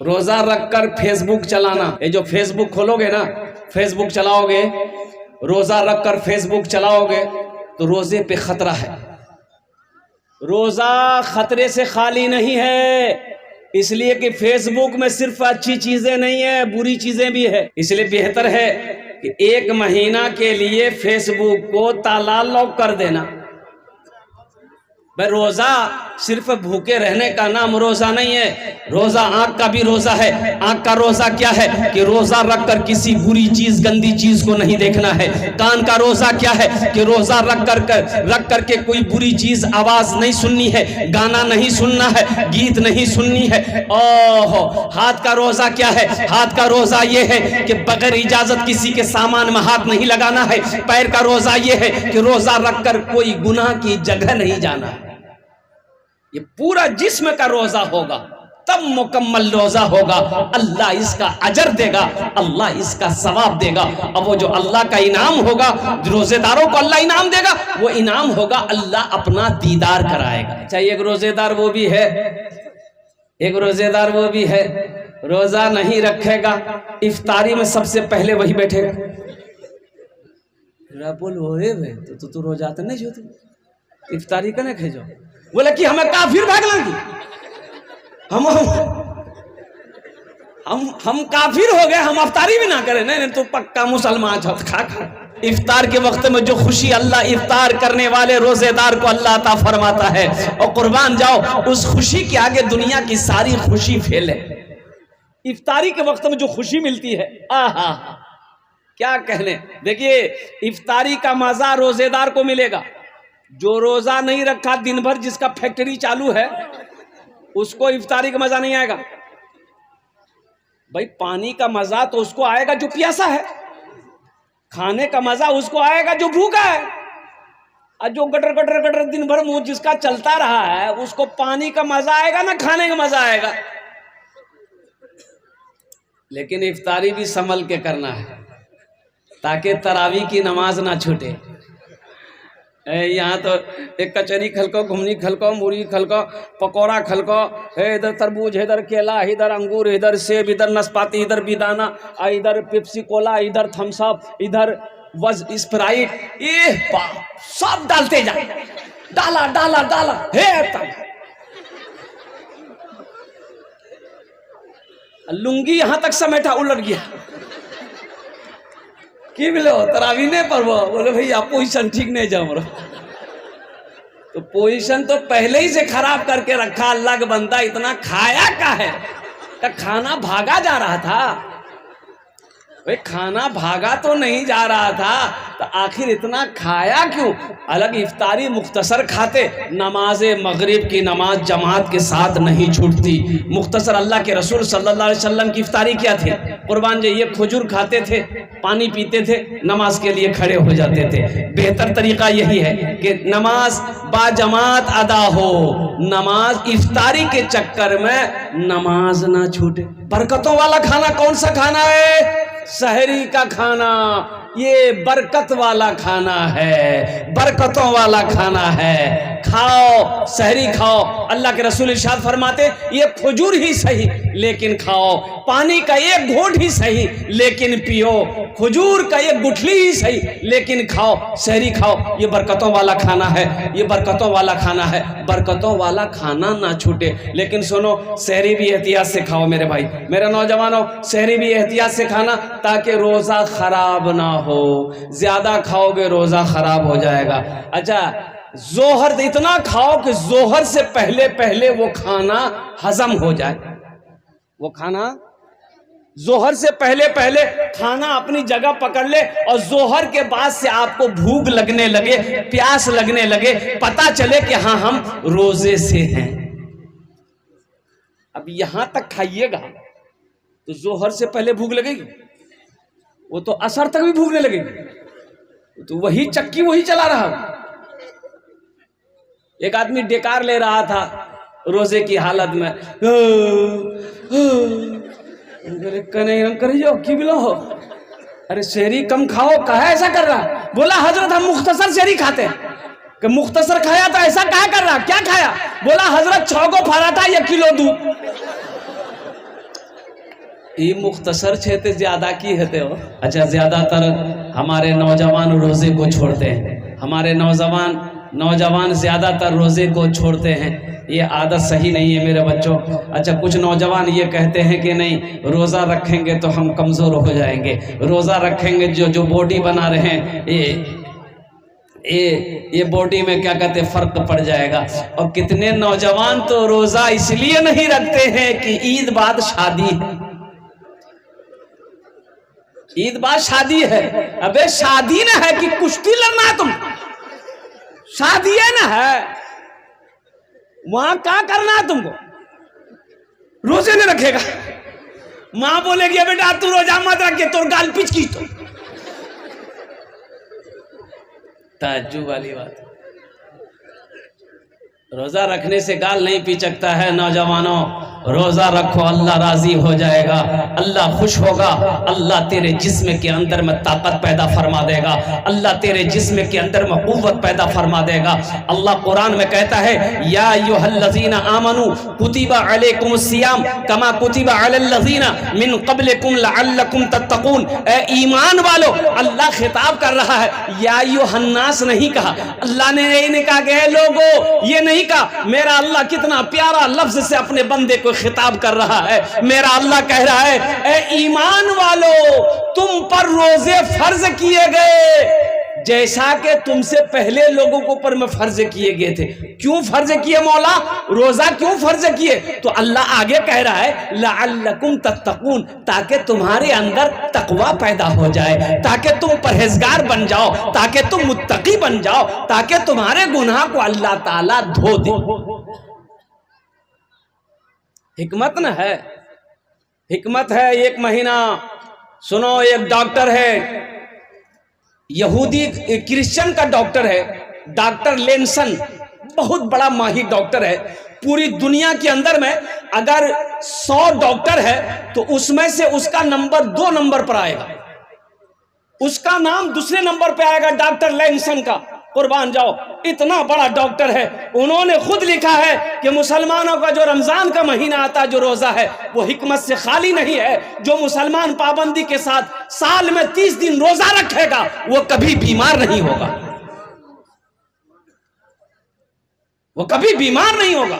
रोजा रखकर फेसबुक चलाना, ये जो फेसबुक खोलोगे ना, फेसबुक चलाओगे, रोजा रखकर फेसबुक चलाओगे तो रोजे पे खतरा है। रोजा खतरे से खाली नहीं है, इसलिए कि फेसबुक में सिर्फ अच्छी चीजें नहीं है, बुरी चीजें भी है। इसलिए बेहतर है कि 1 महीना के लिए फेसबुक को ताला लॉक कर देना। भाई रोजा सिर्फ भूखे रहने का नाम रोजा नहीं है, रोजा आंख का भी रोजा है। आंख का रोजा क्या है कि रोजा रखकर किसी बुरी चीज, गंदी चीज को नहीं देखना है। कान का रोजा क्या है कि रोजा रख कर के कोई बुरी चीज, आवाज नहीं सुननी है, गाना नहीं सुनना है, गीत नहीं सुननी है। ओहो, हाथ का रोजा क्या है? हाथ का रोजा ये है कि बगैर इजाजत किसी के सामान में हाथ नहीं लगाना है। पैर का रोजा ये है कि रोजा रखकर कोई गुनाह की जगह नहीं जाना है। ये पूरा जिस्म का रोजा होगा तब मुकम्मल रोजा होगा। अल्लाह इसका अजर देगा, अल्लाह इसका सवाब देगा। अब वो जो अल्लाह का इनाम होगा, रोजेदारों को अल्लाह इनाम देगा, वो इनाम होगा अल्लाह अपना दीदार कराएगा। अच्छा, एक रोजेदार वो भी है, एक रोजेदार वो भी है, रोजा नहीं रखेगा, इफ्तारी में सबसे पहले वही बैठेगा। बोलो तो रोजा तो नहीं जो इफ्तारी का नहीं खेजो, बोले कि हमें काफिर भाग लगी, हम काफिर हो गए, हम इफ्तारी भी ना करें। नहीं तो पक्का मुसलमान छो, खा इफ्तार के वक्त में जो खुशी अल्लाह इफ्तार करने वाले रोजेदार को अल्लाह अता फरमाता है, और कुर्बान जाओ उस खुशी के आगे दुनिया की सारी खुशी फेल है। इफ्तारी के वक्त में जो खुशी मिलती है, आहा क्या कहने। देखिए, इफ्तारी का मजा रोजेदार को मिलेगा। जो रोजा नहीं रखा दिन भर, जिसका फैक्ट्री चालू है, उसको इफ्तारी का मजा नहीं आएगा। भाई पानी का मजा तो उसको आएगा जो प्यासा है, खाने का मजा उसको आएगा जो भूखा है, और जो गटर गटर गटर दिन भर मुंह जिसका चलता रहा है, उसको पानी का मजा आएगा ना खाने का मजा आएगा। लेकिन इफ्तारी भी संभल के करना है ताकि तरावी की नमाज ना छूटे। यहाँ तो एक कचरी खलको, घुमनी खलको, मूरी खलको, पकौड़ा खलको, इधर तरबूज, इधर केला, इधर अंगूर, इधर सेब, इधर नाशपाती, इधर बेदाना, इधर पेप्सी कोला, इधर थम्स अप, इधर वज स्प्राइट, ये सब डालते जाए, डाला डाला डाला, लुंगी यहाँ तक समेटा, उलट गया कि बोलो तरावी नहीं पढ़ो, बोले भैया पोजीशन ठीक नहीं जा रहा। तो पोजीशन तो पहले ही से खराब करके रखा। अल्लाह का बंदा इतना खाया का है, तो खाना भागा जा रहा था। भाई खाना भागा तो नहीं जा रहा था, तो आखिर इतना खाया क्यों? अलग इफ्तारी मुख्तसर खाते, नमाज मगरिब की नमाज जमात के साथ नहीं छूटती। मुख्तसर अल्लाह के रसूल सल्लल्लाहु अलैहि वसल्लम की इफ्तारी क्या थे? कुर्बान जी, ये खजूर खाते थे, पानी पीते थे, नमाज के लिए खड़े हो जाते थे। बेहतर तरीका यही है कि नमाज बाजमात अदा हो, नमाज इफ्तारी के चक्कर में नमाज ना छूटे। बरकतों वाला खाना कौन सा खाना है? सहरी का खाना। ये बरकत वाला खाना है, बरकतों वाला खाना है। खाओ, सहरी खाओ। अल्लाह के रसूल इरशाद फरमाते, ये खजूर ही सही लेकिन खाओ, पानी का एक घोंट ही सही लेकिन पियो, खजूर का एक गुठली ही सही लेकिन खाओ, सहरी खाओ। ये बरकतों वाला खाना है, ये बरकतों वाला खाना है। बरकतों वाला खाना ना छूटे। लेकिन सुनो, सहरी भी एहतियात से खाओ मेरे भाई, मेरे नौजवानों, सहरी भी एहतियात से खाना ताकि रोजा खराब ना हो। ज्यादा खाओगे रोजा खराब हो जाएगा। अच्छा, जोहर इतना खाओ कि जोहर से पहले पहले वो खाना हजम हो जाए। वो खाना जोहर से पहले पहले खाना अपनी जगह पकड़ ले, और जोहर के बाद से आपको भूख लगने लगे, प्यास लगने लगे, पता चले कि हाँ हम रोजे से हैं। अब यहां तक खाइएगा तो जोहर से पहले भूख लगेगी, वो तो असर तक भी भूखने लगेगी। तो वही चक्की वही चला रहा। एक आदमी डेकार ले रहा था रोजे की हालत में, की बिलो, अरे शेरी कम खाओ, कहा ऐसा कर रहा? बोला हजरत हम मुख्तसर शेरी खाते हैं। कि मुख्तसर खाया तो ऐसा कहा कर रहा? क्या खाया? बोला हजरत 6 को पराठा 1 किलो दूध। ये मुख्तसर क्षेत्र ज्यादा की है हो। अच्छा, ज्यादातर हमारे नौजवान रोजे को छोड़ते हैं, हमारे नौजवान ज्यादातर रोजे को छोड़ते हैं। ये आदत सही नहीं है मेरे बच्चों। अच्छा, कुछ नौजवान ये कहते हैं कि नहीं रोज़ा रखेंगे तो हम कमज़ोर हो जाएंगे, रोज़ा रखेंगे जो बॉडी बना रहे हैं ये बॉडी में क्या कहते हैं फर्क पड़ जाएगा। और कितने नौजवान तो रोज़ा इसलिए नहीं रखते हैं कि ईद बाद शादी है, ईद बाद शादी है। अबे शादी ना है कि कुश्ती लड़ना है, तुम शादी है ना है, वहां क्या करना है तुमको, रोजे नहीं रखेगा। मां बोलेगी बेटा तू रोजा मत रखे, तोर गाल पिच की। तो ताज्जुब वाली बात, रोजा रखने से गाल नहीं पिचकता है। नौजवानों, रोजा रखो, अल्लाह राजी हो जाएगा, अल्लाह खुश होगा, अल्लाह तेरे जिस्म के अंदर में ताकत पैदा फरमा देगा, अल्लाह तेरे जिस्म के अंदर में कुव्वत पैदा फरमा देगा। अल्लाह कुरान में कहता है या अय्युहल्लज़ीना आमनू कुतिबा अलैकुमुस सियाम कमा कुतिबा अलल्लज़ीना मिन क़ब्लिकुम लअल्लकुम तत्तक़ून। ए ईमान वालो, अल्लाह खिताब कर रहा है, या अय्युहन्नास नहीं कहा। अल्लाह ने यही नहीं कहा कि लोगों, ये नहीं कहा। मेरा अल्लाह कितना प्यारा लफ्ज से अपने बंदे को खिताब कर रहा है। मेरा अल्लाह कह रहा है, ए ईमान वालो, तुम पर रोजे फर्ज किए गए जैसा कि तुमसे पहले लोगों को ऊपर में फर्ज किए गए थे। क्यों फर्ज किए मौला, रोजा क्यों फर्ज किए? तो अल्लाह आगे कह रहा है लअल्लकुम तत्तकून, ताकि तुम्हारे अंदर तकवा पैदा हो जाए, ताकि तुम परहेजगार बन जाओ, ताकि तुम मुत्तकी बन जाओ, ताकि तुम्हारे गुनाह को अल्लाह ताला धो दे। हिकमत न है, हिकमत है। एक महीना सुनो, एक डॉक्टर है, यहूदी क्रिश्चियन का डॉक्टर है, डॉक्टर लेंसन, बहुत बड़ा माहिर डॉक्टर है। पूरी दुनिया के अंदर में अगर 100 डॉक्टर है तो उसमें से उसका नंबर 2 नंबर पर आएगा, उसका नाम दूसरे नंबर पे आएगा, डॉक्टर लेंसन का। कुर्बान जाओ, इतना बड़ा डॉक्टर है। उन्होंने खुद लिखा है कि मुसलमानों का जो रमजान का महीना आता है, जो रोजा है, वो हिकमत से खाली नहीं है। जो मुसलमान पाबंदी के साथ साल में 30 दिन रोजा रखेगा वो कभी बीमार नहीं होगा, वो कभी बीमार नहीं होगा।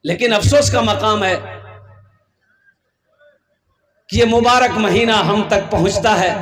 लेकिन अफसोस का मकाम है कि ये मुबारक महीना हम तक पहुंचता है,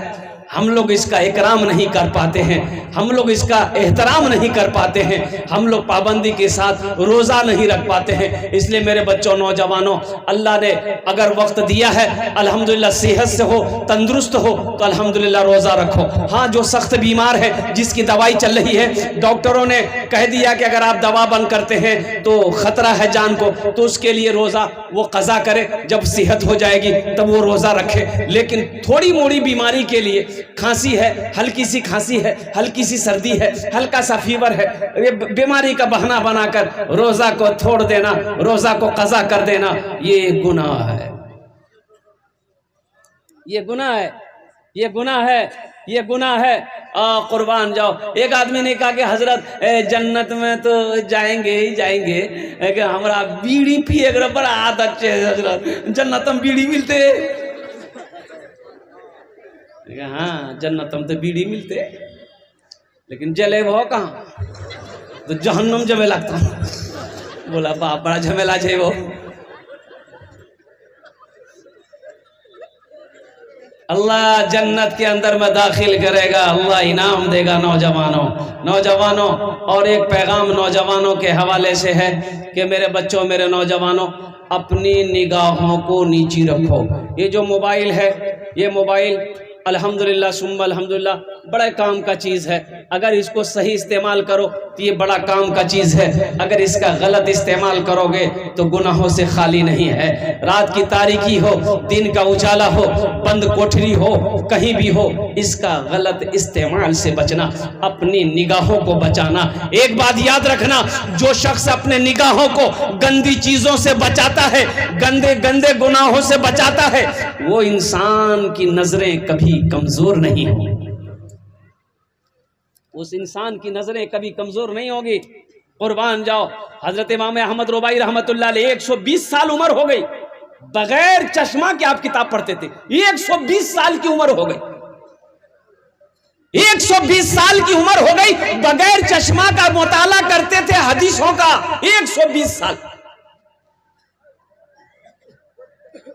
हम लोग इसका इकराम नहीं कर पाते हैं, हम लोग इसका एहतराम नहीं कर पाते हैं, हम लोग पाबंदी के साथ रोज़ा नहीं रख पाते हैं। इसलिए मेरे बच्चों, नौजवानों, अल्लाह ने अगर वक्त दिया है, अल्हम्दुलिल्लाह सेहत से हो, तंदुरुस्त हो, तो अल्हम्दुलिल्लाह रोज़ा रखो। हाँ, जो सख्त बीमार है, जिसकी दवाई चल रही है, डॉक्टरों ने कह दिया कि अगर आप दवा बंद करते हैं तो ख़तरा है जान को, तो उसके लिए रोज़ा वो क़ज़ा करे, जब सेहत हो जाएगी तब वो रोज़ा रखे। लेकिन थोड़ी मोड़ी बीमारी के लिए, खांसी है, हल्की सी खांसी है, हल्की सी सर्दी है, हल्का सा फीवर है, ये बीमारी का बहाना बनाकर रोजा को छोड़ देना, रोजा को कज़ा कर देना, ये गुनाह है, ये गुनाह है, ये गुनाह है, ये गुनाह है। कुर्बान जाओ। एक आदमी ने कहा कि हजरत जन्नत में तो जाएंगे ही जाएंगे, हमारा बीड़ी पिए बड़ा आदत है हजरत, जन्नत में बीड़ी मिलते। हाँ, जन्नत में तो बीड़ी मिलते, लेकिन जले वो कहाँ, तो जहन्नम जमे लगता। बोला बाप, बड़ा झमेला है वो। अल्लाह जन्नत के अंदर में दाखिल करेगा, अल्लाह इनाम देगा। नौजवानों, और एक पैगाम नौजवानों के हवाले से है कि मेरे बच्चों, मेरे नौजवानों, अपनी निगाहों को नीची रखो। ये जो मोबाइल है, ये मोबाइल अल्हम्दुलिल्लाह सुम्मा अल्हम्दुलिल्लाह बड़ा काम का चीज़ है। अगर इसको सही इस्तेमाल करो तो ये बड़ा काम का चीज़ है। अगर इसका गलत इस्तेमाल करोगे तो गुनाहों से खाली नहीं है। रात की तारीकी हो, दिन का उजाला हो, बंद कोठरी हो, कहीं भी हो, इसका गलत इस्तेमाल से बचना, अपनी निगाहों को बचाना। एक बात याद रखना, जो शख्स अपने निगाहों को गंदी चीज़ों से बचाता है, गंदे गंदे गुनाहों से बचाता है, वो इंसान की नजरें कभी कमजोर नहीं होगी, उस इंसान की नजरें कभी कमजोर नहीं होगी। कुर्बान जाओ। हजरत इमाम अहमद रुबाई रहमतुल्लाह अलैह 120 साल उम्र हो गई, बगैर चश्मा के आप किताब पढ़ते थे। 120 साल की उम्र हो गई, 120 साल की उम्र हो गई, बगैर चश्मा का मुताला करते थे हदीसों का। 120 साल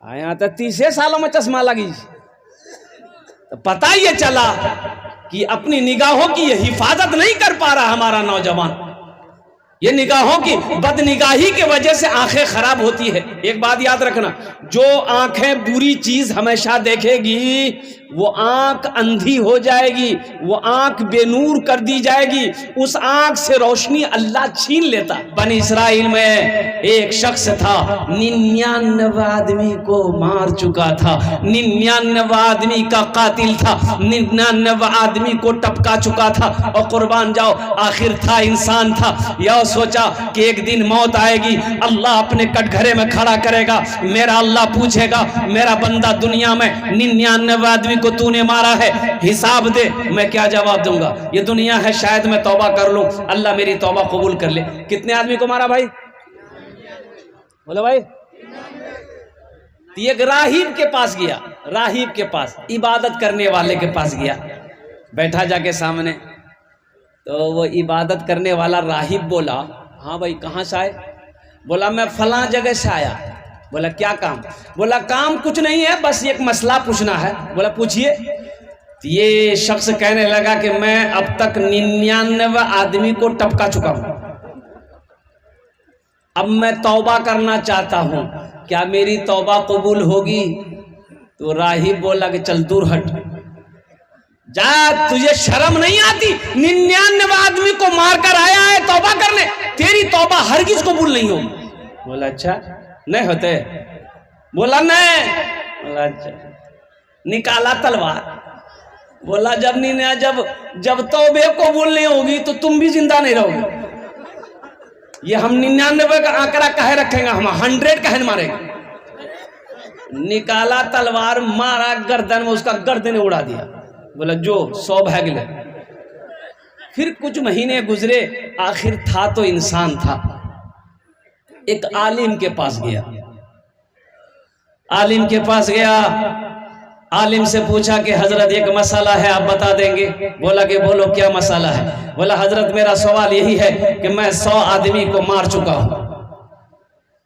आया तो 30 सालों में चश्मा लगी। तो पता ये चला कि अपनी निगाहों की ये हिफाजत नहीं कर पा रहा हमारा नौजवान। ये निगाहों की बदनिगाही की वजह से आंखें खराब होती है। एक बात याद रखना, जो आंखें बुरी चीज हमेशा देखेगी वो आंख अंधी हो जाएगी, वो आंख बेनूर कर दी जाएगी, उस आंख से रोशनी अल्लाह छीन लेता। बनी इसराइल में एक शख्स था, 99 आदमी को मार चुका था, 99 आदमी का कातिल था, 99 आदमी को टपका चुका था। और कुर्बान जाओ, आखिर था इंसान था। यह सोचा कि एक दिन मौत आएगी, अल्लाह अपने कटघरे में खड़ा करेगा, मेरा अल्लाह पूछेगा, मेरा बंदा दुनिया में 99 आदमी को तूने मारा है, हिसाब दे। मैं क्या जवाब दूंगा? ये दुनिया है, शायद मैं तौबा कर लूं, अल्लाह मेरी तौबा कबूल कर ले। कितने आदमी को मारा भाई? बोलो भाई। एक राहिब के पास गया, राहिब के पास, इबादत करने वाले के पास गया, बैठा जाके सामने। तो वो इबादत करने वाला राहिब बोला, हाँ भाई कहाँ से आए? बोला मैं फलां जगह से आया। बोला क्या काम? बोला काम कुछ नहीं है, बस एक मसला पूछना है। बोला पूछिए। तो ये शख्स कहने लगा कि मैं अब तक 99 आदमी को टपका चुका हूं, अब मैं तौबा करना चाहता हूं, क्या मेरी तौबा कबूल होगी? तो राहिब बोला कि चल दूर हट, जा, तुझे शर्म नहीं आती? 99 आदमी को मारकर आया है तौबा करने, तेरी तौबा हरगिज कबूल नहीं होगी। बोला अच्छा नहीं होते? बोला नहीं। बोला अच्छा। निकाला तलवार, बोला जब तौबे कबूल नहीं होगी तो तुम भी जिंदा नहीं रहोगे। ये हम 99 का आंकड़ा कहे रखेंगे, हम 100 कहे मारेंगे। निकाला तलवार, मारा गर्दन में, उसका गर्दन उड़ा दिया। बोला जो 100 भाग ले। फिर कुछ महीने गुजरे, आखिर था तो इंसान था। एक आलिम के पास गया, आलिम के पास गया, आलिम से पूछा कि हजरत एक मसला है, आप बता देंगे? बोला कि बोलो क्या मसला है? बोला हजरत मेरा सवाल यही है कि मैं 100 आदमी को मार चुका हूं,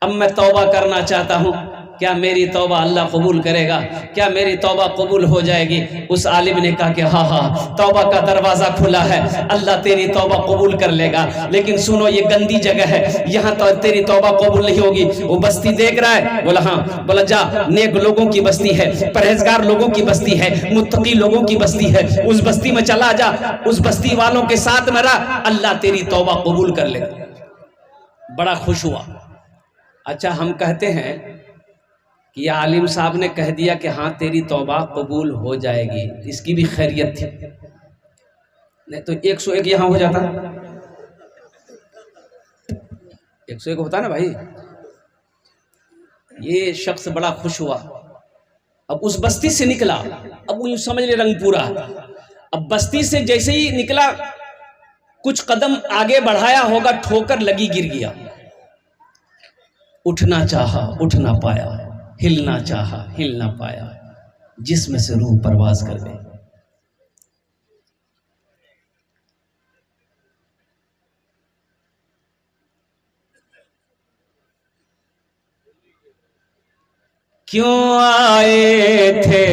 अब मैं तौबा करना चाहता हूं, क्या मेरी तौबा अल्लाह कबूल करेगा? क्या मेरी तौबा कबूल हो जाएगी? उस आलिम ने कहा कि हाँ हाँ, तौबा का दरवाजा खुला है, अल्लाह तेरी तौबा कबूल कर लेगा, लेकिन सुनो ये गंदी जगह है, यहाँ तो तेरी तौबा कबूल नहीं होगी। वो बस्ती देख रहा है? बोला हाँ। बोला जा, नेक लोगों की बस्ती है, परहेजगार लोगों की बस्ती है, मुत्तकी लोगों की बस्ती है, उस बस्ती में चला जा, उस बस्ती वालों के साथ में रह, अल्लाह तेरी तौबा कबूल कर लेगा। बड़ा खुश हुआ। अच्छा, हम कहते हैं कि आलिम साहब ने कह दिया कि हाँ तेरी तौबा कबूल हो जाएगी, इसकी भी खैरियत थी, नहीं तो 101 यहां हो जाता, 101 होता ना भाई। ये शख्स बड़ा खुश हुआ। अब उस बस्ती से निकला, अब वो समझ ले रंगपुरा। अब बस्ती से जैसे ही निकला, कुछ कदम आगे बढ़ाया होगा, ठोकर लगी, गिर गया। उठना चाहा, उठ ना पाया, हिलना चाहा, हिल ना पाया, जिस्म से रूह परवाज कर गई। क्यों आए थे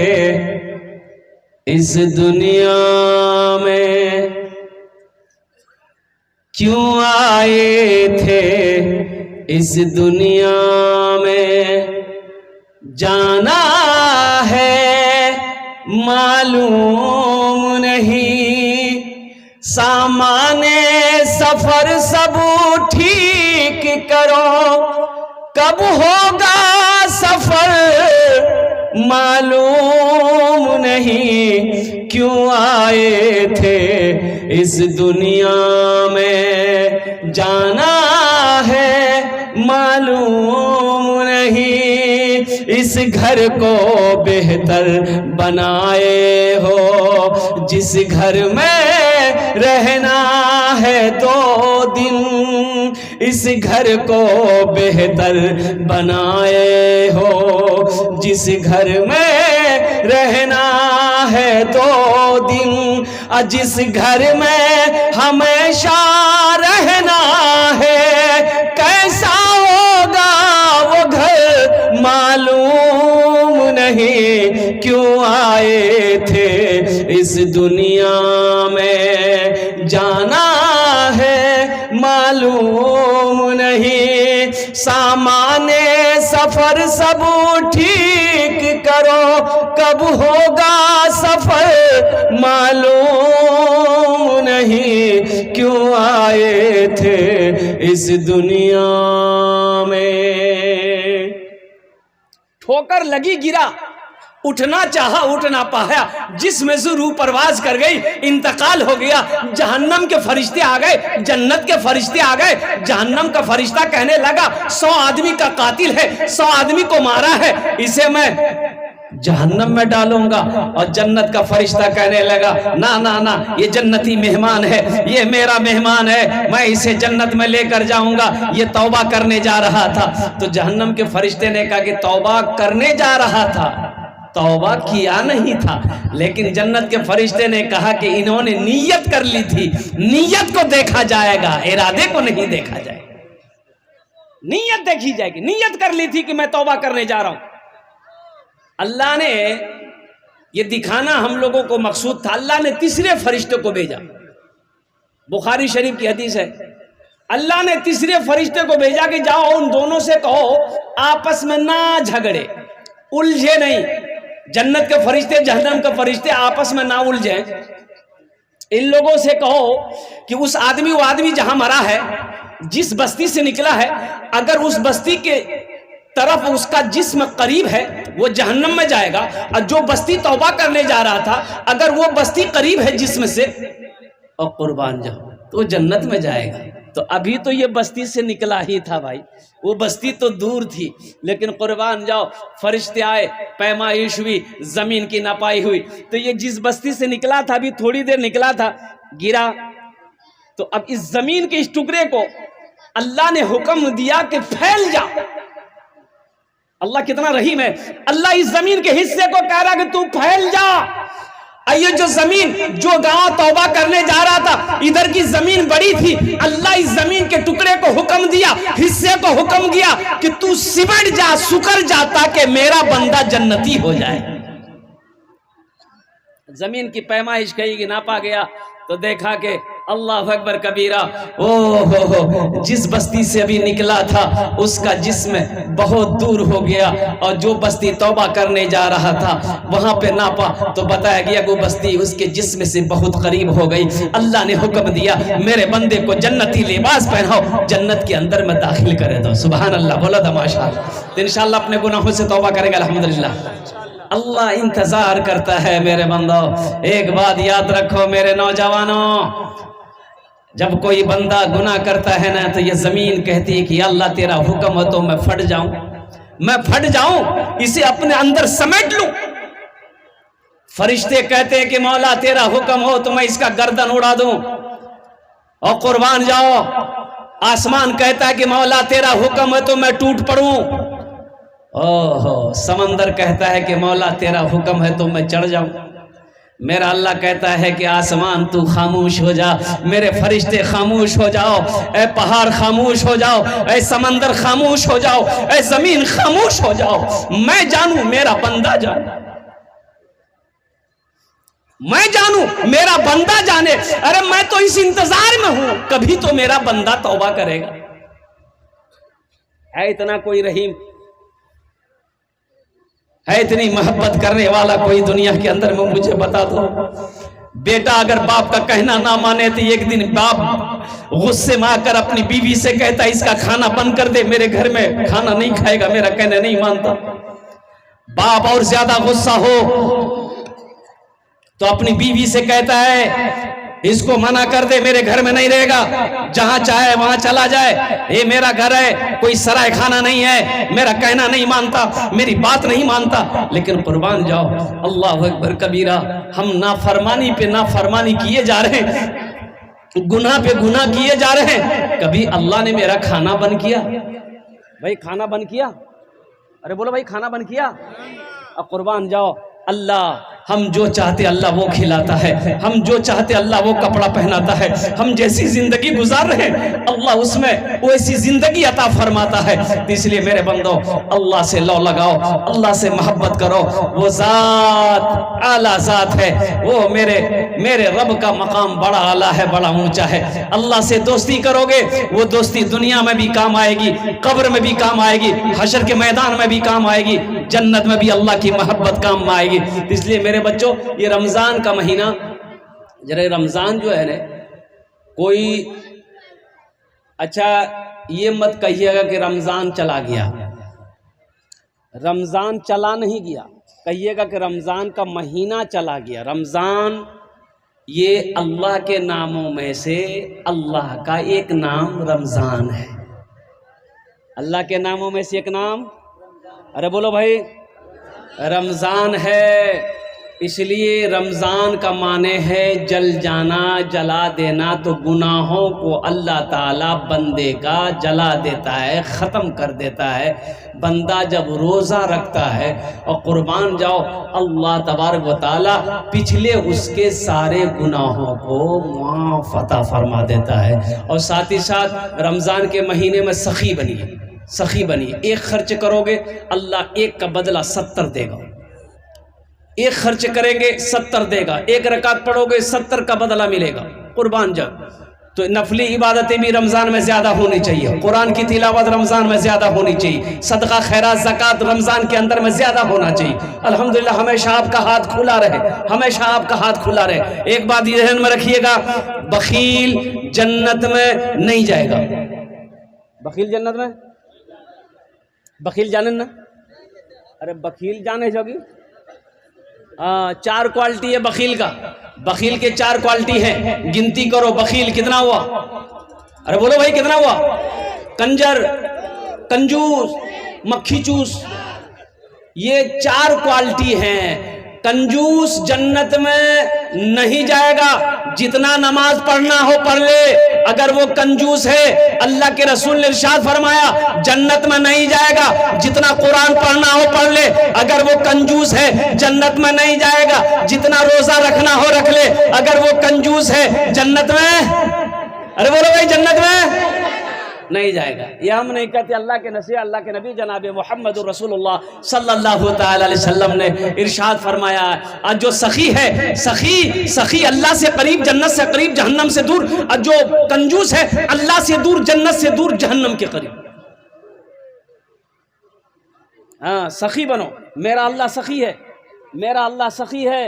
इस दुनिया में, क्यों आए थे इस दुनिया में, जाना है मालूम नहीं, सामाने सफर सब ठीक करो, कब होगा सफर मालूम नहीं, क्यों आए थे इस दुनिया में, जाना है मालूम नहीं, इस घर को बेहतर बनाए हो, जिस घर में रहना है 2 दिन, इस घर को बेहतर बनाए हो। जिस घर में रहना है 2 दिन, जिस घर में हमेशा रहना है, कैसा होगा वो घर मालूम नहीं। क्यों आए थे इस दुनिया में, जाना है मालूम नहीं। सामाने सफर सब ठीक करो, कब होगा सफर मालूम नहीं। क्यों आए थे इस दुनिया में। ठोकर लगी गिरा, उठना चाहा उठ ना पाया, जिसमें से रूह परवाज कर गई, इंतकाल हो गया। जहन्नम के फरिश्ते आ गए, जन्नत के फरिश्ते आ गए। जहन्नम का फरिश्ता कहने लगा 100 आदमी का कातिल है, 100 आदमी को मारा है, इसे मैं जहन्नम में डालूंगा। और जन्नत का फरिश्ता कहने लगा ना ना ना, ये जन्नती मेहमान है, ये मेरा मेहमान है, मैं इसे जन्नत में लेकर जाऊंगा, ये तौबा करने जा रहा था। तो जहन्नम के फरिश्ते ने कहा कि तौबा करने जा रहा था, तौबा किया नहीं था। लेकिन जन्नत के फरिश्ते ने कहा कि इन्होंने नीयत कर ली थी, नीयत को देखा जाएगा, इरादे को नहीं देखा जाएगा। नीयत देखी जाएगी। नीयत कर ली थी कि मैं तौबा करने जा रहा हूं। अल्लाह ने ये दिखाना हम लोगों को मकसूद था। अल्लाह ने तीसरे फरिश्ते को भेजा। बुखारी शरीफ की हदीस है, अल्लाह ने तीसरे फरिश्ते को भेजा कि जाओ उन दोनों से कहो आपस में ना झगड़े, उलझे नहीं। जन्नत के फरिश्ते जहन्नम के फरिश्ते आपस में ना उलझे। इन लोगों से कहो कि उस आदमी, वो आदमी जहां मरा है, जिस बस्ती से निकला है, अगर उस बस्ती के तरफ उसका जिस्म करीब है वो जहन्नम में जाएगा, और जो बस्ती तौबा करने जा रहा था अगर वो बस्ती करीब है जिस्म से, और कुर्बान जाओ तो जन्नत में जाएगा। तो अभी तो ये बस्ती से निकला ही था भाई, वो बस्ती तो दूर थी, लेकिन कुर्बान जाओ फरिश्ते आए, पैमाइश हुई, जमीन की नपाई हुई। तो ये जिस बस्ती से निकला था, अभी थोड़ी देर निकला था, गिरा। तो अब इस जमीन के इस टुकड़े को अल्लाह ने हुक्म दिया कि फैल जा। अल्लाह कितना रहीम है। अल्लाह इस जमीन के हिस्से को कह रहा कि तू फैल जा। ये जो जमीन, जो गांव तौबा करने जा रहा था, इधर की जमीन बड़ी थी, अल्लाह इस जमीन के टुकड़े को हुक्म दिया, हिस्से को हुक्म दिया कि तू सिमट जा, सुकर जा, ताकि मेरा बंदा जन्नती हो जाए। जमीन की पैमाइश कही कि नापा गया तो देखा कि अल्लाह अकबर कबीरा, ओ जिस बस्ती से अभी निकला था उसका जिस्म बहुत दूर हो गया, और जो बस्ती तौबा करने जा रहा था वहां पे नापा तो बताया गया वो बस्ती उसके जिस्म से बहुत करीब हो गई। अल्लाह ने हुक्म दिया मेरे बंदे को जन्नती लिबास पहनाओ, जन्नत के अंदर में दाखिल करे दो। सुभान अल्लाह, बोला था माशाअल्लाह। तो इंशाअल्लाह अपने गुनाहों से तौबा करेंगे अल्हम्दुलिल्लाह। अल्लाह इंतजार करता है मेरे बंदो। एक बात याद रखो मेरे नौजवानों, जब कोई बंदा गुनाह करता है ना, तो ये जमीन कहती है कि अल्लाह तेरा हुक्म हो तो मैं फट जाऊं, मैं फट जाऊं, इसे अपने अंदर समेट लूं। फरिश्ते कहते हैं कि मौला तेरा हुक्म हो तो मैं इसका गर्दन उड़ा दूं और कुर्बान जाओ। आसमान कहता है कि मौला तेरा हुक्म है तो मैं टूट पड़ूं। ओहो, समंदर कहता है कि मौला तेरा हुक्म है तो मैं चढ़ जाऊं। मेरा अल्लाह कहता है कि आसमान तू खामोश हो जा, मेरे फरिश्ते खामोश हो जाओ, ए पहाड़ खामोश हो जाओ, ए समंदर खामोश हो जाओ, ए जमीन खामोश हो जाओ। मैं जानू मेरा बंदा जाने, मैं जानू मेरा बंदा जाने। अरे मैं तो इस इंतजार में हूं, कभी तो मेरा बंदा तौबा करेगा। है इतना कोई रहीम, है इतनी मोहब्बत करने वाला कोई दुनिया के अंदर में, मुझे बता दो। बेटा अगर बाप का कहना ना माने तो एक दिन बाप गुस्से में आकर अपनी बीवी से कहता है इसका खाना बंद कर दे, मेरे घर में खाना नहीं खाएगा, मेरा कहना नहीं मानता। बाप और ज्यादा गुस्सा हो तो अपनी बीवी से कहता है इसको मना कर दे, मेरे घर में नहीं रहेगा, जहां चाहे वहां चला जाए, ये मेरा घर है, कोई सराय खाना नहीं है, मेरा कहना नहीं मानता, मेरी बात नहीं मानता। लेकिन कुर्बान जाओ, अल्लाह अकबर कबीरा, हम नाफरमानी पे नाफरमानी किए जा रहे हैं। गुनाह पे गुनाह किए जा रहे हैं। कभी अल्लाह ने मेरा खाना बंद किया? भाई खाना बंद किया? अरे बोलो भाई खाना बंद किया? अब कुर्बान जाओ। अल्लाह हम जो चाहते अल्लाह वो खिलाता है, हम जो चाहते अल्लाह वो कपड़ा पहनाता है, हम जैसी जिंदगी गुजार रहे हैं अल्लाह उसमें वैसी जिंदगी अता फरमाता है। तो इसलिए मेरे बंदो अल्लाह से लौ लगाओ, अल्लाह से मोहब्बत करो। वो जात आला जात है, वो मेरे रब का मकाम बड़ा आला है, बड़ा ऊंचा है। अल्लाह से दोस्ती करोगे वो दोस्ती दुनिया में भी काम आएगी, कब्र में भी काम आएगी, हशर के मैदान में भी काम आएगी, जन्नत में भी अल्लाह की मोहब्बत काम आएगी। इसलिए मेरे बच्चों ये रमजान का महीना, जरा रमजान जो है ना, कोई अच्छा ये मत कहिएगा कि रमजान चला गया। रमजान चला नहीं गया, कहिएगा कि रमजान का महीना चला गया। रमजान ये अल्लाह के नामों में से अल्लाह का एक नाम रमजान है। अल्लाह के नामों में से एक नाम, अरे बोलो भाई, रमजान है। इसलिए रमजान का माने है जल जाना, जला देना। तो गुनाहों को अल्लाह ताला बंदे का जला देता है, ख़त्म कर देता है। बंदा जब रोज़ा रखता है और कुर्बान जाओ, अल्लाह तबारक व तआला पिछले उसके सारे गुनाहों को माफ़ अता फरमा देता है। और साथ ही साथ रमज़ान के महीने में सखी बनिए, सखी बनिए। एक खर्च करोगे अल्लाह एक का बदला 70 देगा, एक खर्च करेंगे 70 देगा, एक रकात पढ़ोगे 70 का बदला मिलेगा। कुर्बान जब तो नफली इबादतें भी रमज़ान में ज़्यादा होनी चाहिए, कुरान की तिलावत रमज़ान में ज़्यादा होनी चाहिए, सदका खैरात ज़कात रमज़ान के अंदर में ज़्यादा होना चाहिए। अल्हम्दुलिल्लाह हमेशा आपका हाथ खुला रहे, हमेशा आपका हाथ खुला रहे। एक बात ध्यान में रखिएगा, बखील जन्नत में नहीं जाएगा। बखील जन्नत में, बखील जाने ना, अरे बखील जाने जोगी। 4 क्वालिटी है बखील का, बखील के 4 क्वालिटी है, गिनती करो। बखील कितना हुआ? अरे बोलो भाई कितना हुआ? कंजर, कंजूस, मक्खी चूस, ये 4 क्वालिटी हैं। कंजूस जन्नत में नहीं जाएगा, जितना नमाज पढ़ना हो पढ़ ले, अगर वो कंजूस है अल्लाह के रसूल ने इरशाद फरमाया जन्नत में नहीं जाएगा। जितना कुरान पढ़ना हो पढ़ ले, अगर वो कंजूस है जन्नत में नहीं जाएगा। जितना रोजा रखना हो रख ले, अगर वो कंजूस है जन्नत में, अरे बोलो भाई जन्नत में नहीं जाएगा। ये हम नहीं कहते, अल्लाह के नबी, अल्लाह के नबी जनाब मोहम्मद रसूलुल्लाह सल्लल्लाहु ताला अलैहि वसल्लम ने इरशाद फरमाया, आज जो सखी है, सखी अल्लाह से करीब, जन्नत से करीब, जहन्नम से दूर। और जो कंजूस है अल्लाह से दूर, जन्नत से दूर, जहन्नम के करीब। हाँ, सखी बनो। मेरा अल्लाह सखी है, मेरा अल्लाह सखी है,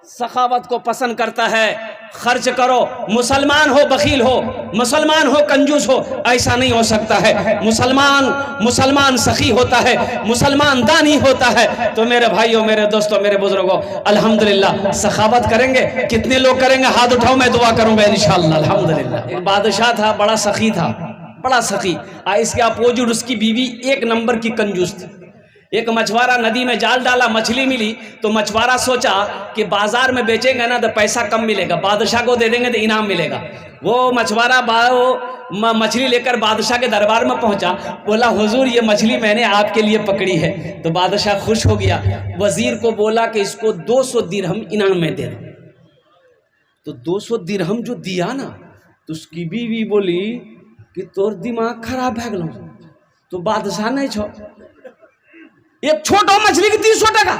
सखावत को पसंद करता है। खर्च करो, मुसलमान हो बखील हो, मुसलमान हो कंजूस हो, ऐसा नहीं हो सकता है। मुसलमान सखी होता है, मुसलमान दानी होता है। तो मेरे भाइयों, मेरे दोस्तों, मेरे बुजुर्गों, अल्हम्दुलिल्लाह सखावत करेंगे। कितने लोग करेंगे? हाथ उठाओ, मैं दुआ करूंगा इंशाअल्लाह। अल्हम्दुलिल्लाह। एक बादशाह था, बड़ा सखी था, बड़ा सखी। इसके अपोजिट उसकी बीवी 1 नंबर की कंजूस थी। एक मछुआरा नदी में जाल डाला, मछली मिली, तो मछुआरा सोचा कि बाजार में बेचेंगे ना तो पैसा कम मिलेगा, बादशाह को दे देंगे तो इनाम मिलेगा। वो मछुआरा मछली लेकर बादशाह के दरबार में पहुंचा, बोला हुजूर ये मछली मैंने आपके लिए पकड़ी है। तो बादशाह खुश हो गया, वजीर को बोला कि इसको 200 दिरहम इनाम में दे दो। तो 200 दिरहम जो दिया ना, तो उसकी बीवी बोली कि तोर दिमाग खराब है गलो। तो बादशाह नहीं छो, एक छोटा मछली की 300 टका,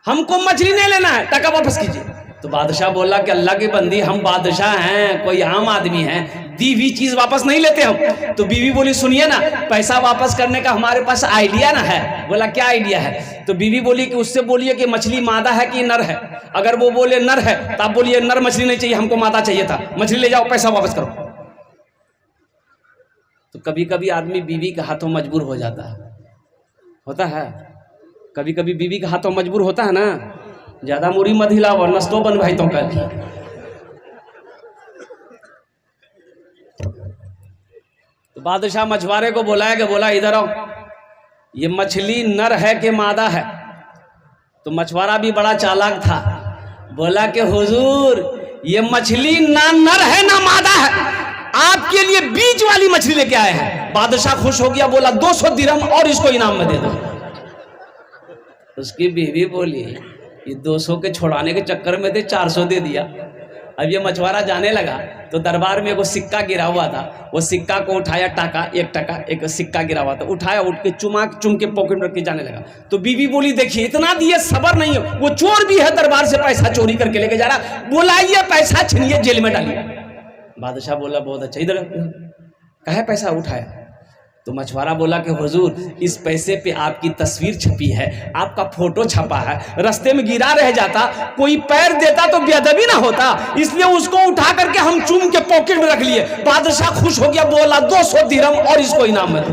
हमको मछली नहीं लेना है, टका वापस कीजिए। तो बादशाह बोला कि अल्लाह की बंदी, हम बादशाह हैं, कोई आम आदमी हैं, दी हुई चीज वापस नहीं लेते हम। तो बीवी बोली सुनिए ना, पैसा वापस करने का हमारे पास आइडिया ना है। बोला क्या आइडिया है? तो बीवी बोली कि उससे बोलिए कि मछली मादा है कि नर है। अगर वो बोले नर है तो आप बोलिए नर मछली नहीं चाहिए, हमको मादा चाहिए था, मछली ले जाओ, पैसा वापस करो। तो कभी कभी आदमी बीवी के हाथों मजबूर हो जाता है, होता है कभी कभी बीवी के हाथों मजबूर होता है ना। ज्यादा मुरी मत हिलाओ, नस्तो बन भाई तो कल। तो बादशाह मछुआरे को बुलाया कि बोला इधर आओ, ये मछली नर है कि मादा है? तो मछुआरा भी बड़ा चालाक था, बोला कि हुजूर ये मछली ना नर है ना मादा है, आपके लिए बीच वाली मछली लेके आए हैं। बादशाह खुश हो गया, बोला 200 दिरहम और इसको इनाम में दे दो। उसकी बीवी बोली ये 200 के छुड़ाने के चक्कर में थे 400 दे दिया। अब ये मछुआरा जाने लगा तो दरबार में वो सिक्का गिरा हुआ था, वो सिक्का को उठाया, टाका 1 टका एक सिक्का गिरा हुआ था, उठाया, उठ के चुम के पॉकेट में रख के जाने लगा। तो बीवी बोली देखिए इतना दिए सबर नहीं है, वो चोर भी है, दरबार से पैसा चोरी करके लेके जा रहा, बुलाइए पैसा छीनिए जेल में डालिए। बादशाह बोला बहुत अच्छा, इधर कहे पैसा उठाया। तो मछुआरा बोला कि हुजूर इस पैसे पे आपकी तस्वीर छपी है, आपका फोटो छपा है, रास्ते में गिरा रह जाता, कोई पैर देता तो बेअदबी ना होता, इसलिए उसको उठा करके हम चूम के पॉकेट में रख लिए। बादशाह खुश हो गया, बोला 200 दिरहम और इसको इनाम में दो।